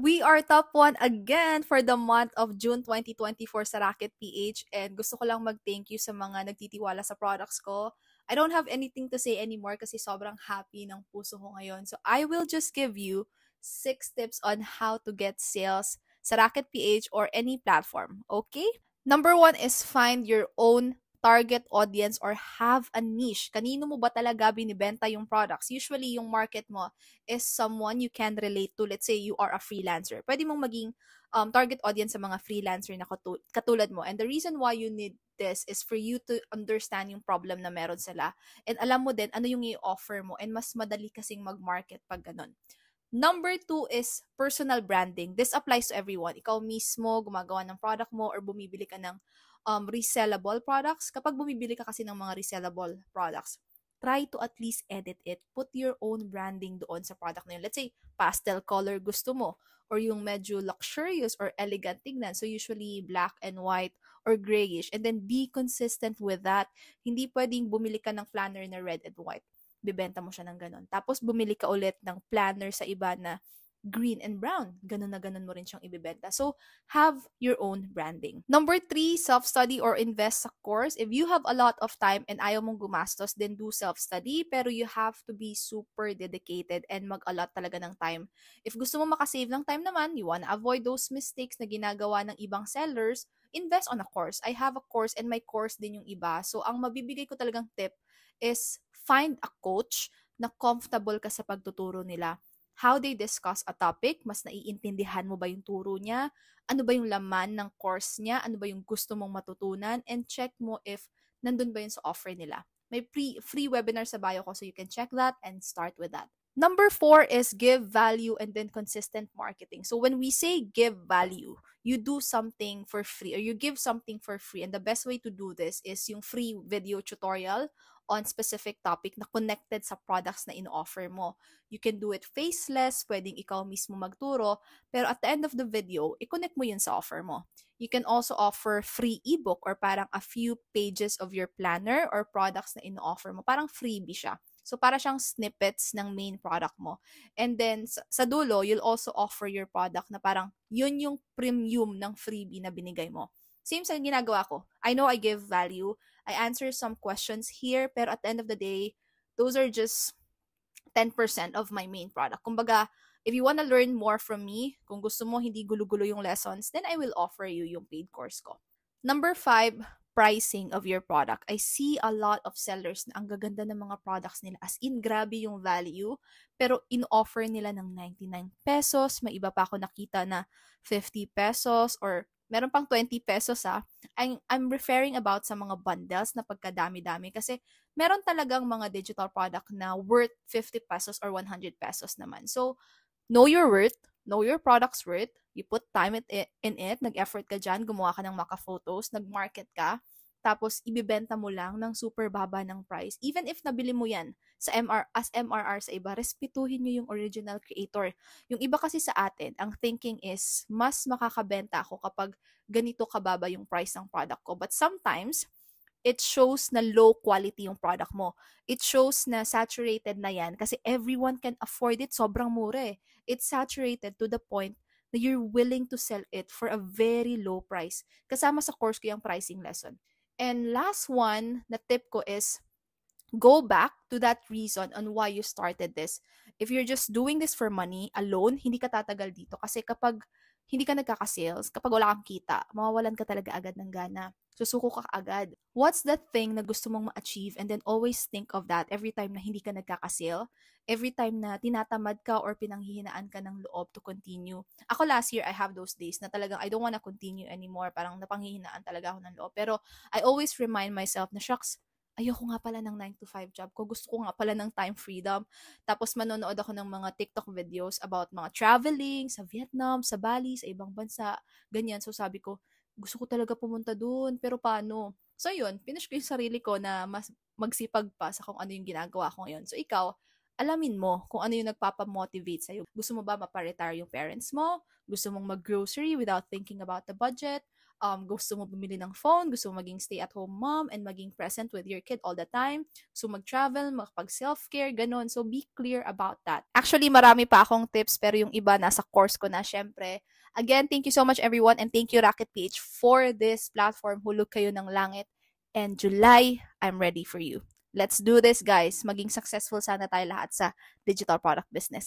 We are top 1 again for the month of June 2024 sa Rocket PH, and gusto ko lang mag-thank you sa mga nagtitiwala sa products ko. I don't have anything to say anymore kasi sobrang happy ng puso ko ngayon. So I will just give you 6 tips on how to get sales sa Rocket PH or any platform. Okay? Number 1 is find your own target audience or have a niche. Kanino mo ba talaga binibenta yung products? Usually, yung market mo is someone you can relate to. Let's say you are a freelancer. Pwede mong maging target audience sa mga freelancer na katulad mo. And the reason why you need this is for you to understand yung problem na meron sila. And alam mo din ano yung i-offer mo. And mas madali kasing mag-market pag ganun. Number 2 is personal branding. This applies to everyone. Ikaw mismo, gumagawa ng product mo or bumibili ka ng resellable products. Kapag bumibili ka kasi ng mga resellable products, try to at least edit it. Put your own branding doon sa product na yun. Let's say, pastel color gusto mo or yung medyo luxurious or elegant tignan. So usually black and white or grayish. And then be consistent with that. Hindi pwedeng bumili ka ng planner na red and white. Bibenta mo siya ng ganun. Tapos bumili ka ulit ng planner sa iba na green and brown. Ganun na ganun mo rin siyang ibibenta. So, have your own branding. Number 3, self-study or invest sa course. If you have a lot of time and ayaw mong gumastos, then do self-study. Pero you have to be super dedicated and mag-allot talaga ng time. If gusto mo makasave ng time naman, you wanna avoid those mistakes na ginagawa ng ibang sellers, invest on a course. I have a course and my course din yung iba. So, ang mabibigay ko talagang tip is find a coach na comfortable ka sa pagtuturo nila. How they discuss a topic, mas naiintindihan mo ba yung turo niya? Ano ba yung laman ng course niya? Ano ba yung gusto mong matutunan? And check mo if nandun ba yun sa offer nila. May free webinar sa bio ko so you can check that and start with that. Number 4 is give value and then consistent marketing. So when we say give value, you do something for free or you give something for free. And the best way to do this is yung free video tutorial on specific topic na connected sa products na in-offer mo. You can do it faceless, pwedeng ikaw mismo magturo, pero at the end of the video, i-connect mo yun sa offer mo. You can also offer free ebook or parang a few pages of your planner or products na in-offer mo. Parang freebie siya. So, para siyang snippets ng main product mo. And then, sa dulo, you'll also offer your product na parang yun yung premium ng freebie na binigay mo. Same sa ginagawa ko. I know I give value. I answer some questions here, pero at the end of the day, those are just 10% of my main product. Kumbaga, if you wanna learn more from me, kung gusto mo hindi gulo-gulo yung lessons, then I will offer you yung paid course ko. Number 5, pricing of your product. I see a lot of sellers na ang gaganda ng mga products nila. As in, grabe yung value. Pero in-offer nila ng 99 pesos. May iba pa ako nakita na 50 pesos or meron pang 20 pesos I'm referring about sa mga bundles na pagkadami-dami. Kasi meron talagang mga digital product na worth 50 pesos or 100 pesos naman. So, know your worth. Know your product's worth. You put time in it, nag-effort ka dyan, gumawa ka ng maka-photos, nag-market ka, tapos ibibenta mo lang ng super baba ng price. Even if nabili mo yan sa as MRR sa iba, respetuhin nyo yung original creator. Yung iba kasi sa atin, ang thinking is, mas makakabenta ako kapag ganito kababa yung price ng product ko. But sometimes, it shows na low quality yung product mo. It shows na saturated na yan kasi everyone can afford it. Sobrang mura eh. It's saturated to the point na you're willing to sell it for a very low price. Kasama sa course ko yung pricing lesson. And last one na tip ko is go back to that reason on why you started this. If you're just doing this for money alone, hindi ka tatagal dito. Kasi kapag hindi ka nagkaka-sales, kapag wala kang kita, mawawalan ka talaga agad ng gana. Susuko ka agad. What's that thing na gusto mong ma-achieve and then always think of that every time na hindi ka nagkaka-sale, every time na tinatamad ka or pinanghihinaan ka ng loob to continue. Ako last year, I have those days na talagang I don't wanna continue anymore. Parang napanghihinaan talaga ako ng loob. Pero I always remind myself na, shucks, ayoko nga pala ng 9 to 5 job ko. Gusto ko nga pala ng time freedom. Tapos manonood ako ng mga TikTok videos about mga traveling sa Vietnam, sa Bali, sa ibang bansa. Ganyan. So sabi ko, gusto ko talaga pumunta dun. Pero paano? So yun, finish ko yung sarili ko na mas magsipag pa sa kung ano yung ginagawa ko ngayon. So ikaw, alamin mo kung ano yung nagpapamotivate sa'yo. Gusto mo ba maparetire yung parents mo? Gusto mong mag-grocery without thinking about the budget? gusto mo bumili ng phone, gusto mo maging stay-at-home mom and maging present with your kid all the time, gusto mo mag-travel, makapag-self-care, ganun. So, be clear about that. Actually, marami pa akong tips, pero yung iba nasa course ko na, syempre. Again, thank you so much everyone and thank you Rocket PH for this platform. Hulog kayo ng langit. And July, I'm ready for you. Let's do this, guys. Maging successful sana tayo lahat sa digital product business.